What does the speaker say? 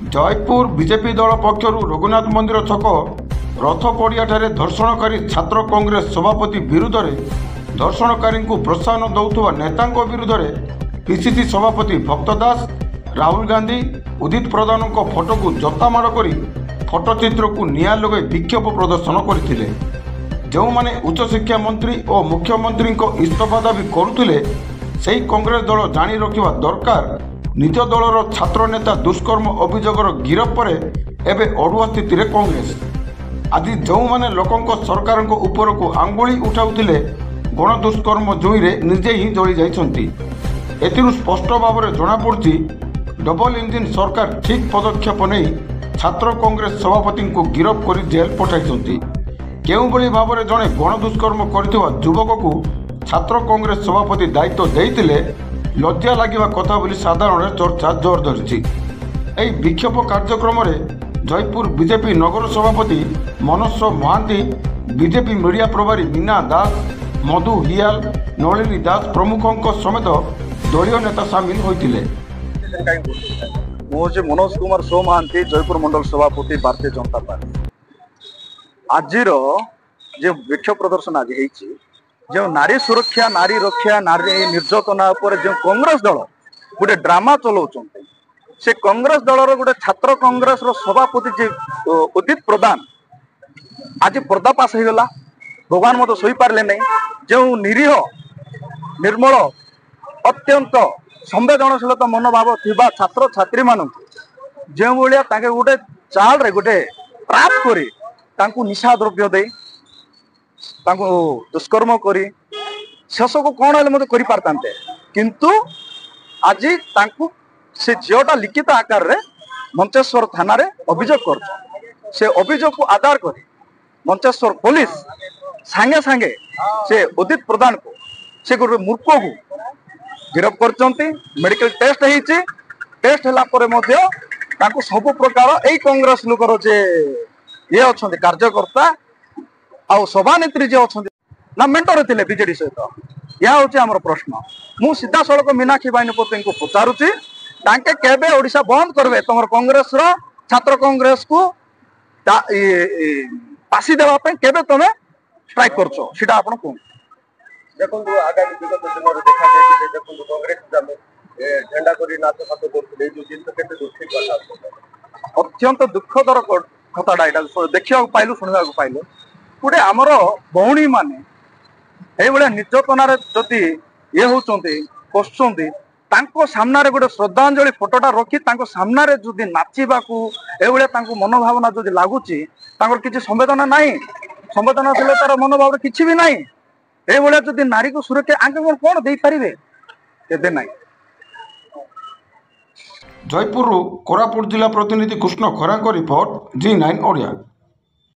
Jaipur BJP दल पक्षर रघुनाथ मंदिर छक रथ पड़ियाठारे धर्षणकारी छात्र कांग्रेस सभापति विरुद्ध में धर्षणकारी को प्रोत्साहन दौथुवा नेता विरुद्ध में पीसीसी सभापति भक्त दास राहुल गांधी उदित प्रधान फोटो को जतामाड़ कर फोटोचित्र को निया लगे विक्षोभ प्रदर्शन करते जो माने उच्च शिक्षा मंत्री और मुख्यमंत्री इस्तीफा दाबी करुले से कांग्रेस दल जानी रखा दरकार निज दलर छात्र नेता दुष्कर्म अभियोगर गिरफ पर एवं अड़ुआ स्थित कांग्रेस आज जो माने लोकों सरकार उपर को आंगुली उठाउथिले गण दुष्कर्म जुईरे निजे ही जली जाइछंती। एथिरु स्पष्ट भाव में जनापड़ी डबल इंजिन सरकार ठीक पदक्षेप नहीं छात्र कांग्रेस सभापति को गिरफ कर जेल पठाई केउं भली भाव में जड़े गण दुष्कर्म करथिबा युवक को छात्र कांग्रेस सभापति दायित्व देइतिले लज्जा लगे कथा बोली साधारण चर्चा जोर धरी। यही विक्षोभ कार्यक्रम जयपुर बीजेपी नगर सभापति मनोज महांती बीजेपी मीडिया प्रभारी मीना दास मधु हियाल नलिनी दास प्रमुखों समेत दलीय नेता सामिल होते। मुझे मनोज कुमार सो महांती जयपुर मंडल सभापति भारतीय जनता पार्टी आज जो विक्षोभ प्रदर्शन आज होती जो नारी सुरक्षा नारी रक्षा नारी निर्यातना पर जो कांग्रेस दल गोटे ड्रामा चलाउं से कांग्रेस दलर गोटे छात्र कांग्रेस सभापति जी उदित प्रधान आज पर्दापाश हो गला भगवान मत शोई पारे नहीं जो निरीह निर्मल अत्यंत संवेदनशीलता मनोभाव थिबा छात्र छात्री मान जो भाया गोटे चाल रे गोटे ट्राप कर निशा द्रव्य दे दुष्कर्म करी शेष को कौन है कर पारते किंतु आज से झीटा लिखित आकार रे मंचेश्वर थाना रे अभियोग कर से अभियोग को आधार कर मंचेश्वर पुलिस सांगे सांगे से उदित प्रधान को से गोटे मूर्ख को गिरफ कर मेडिकल टेस्ट होती टेस्ट है सब प्रकार यही कांग्रेस लोकर जे ये अच्छा कार्यकर्ता आउ सभानेत्री जे अच्छा ना मेंटर थे बीजेडी सहित यह हूँ आम प्रश्न मु सीधा सड़क मीनाक्षी बाहिनीपति को पचारुची केबे ओडिशा बंद करबे तुम कांग्रेस रो छात्र कांग्रेस को पासी देवाई केबे तुम स्ट्राइक करछो सीटा आपण को देखो आगामी विगत दिन में देखा जाए देखो कांग्रेस झंडा करी नाच फाट करते जो जिन केते दुखी कथा अत्यंत दुखदर कथाटा यहाँ देखा पाइलु शुणा पाइलु गोटे आमर भौणी माने ये निर्यातन जदि ये होती पशुंट सामना गोटे श्रद्धांजलि फोटोटा रखी सामना जदि नाचवा को मनोभावना जदि लगुच किसी संवेदना ना संवेदनशीलतार मनोभाव किसी भी ना ये जदि नारी को सुरक्षा आगे कौन दे पारे केदे ना। जयपुर कोरापुट जिला प्रतिनिधि कृष्ण खरा रिपोर्ट G9 ओडिया।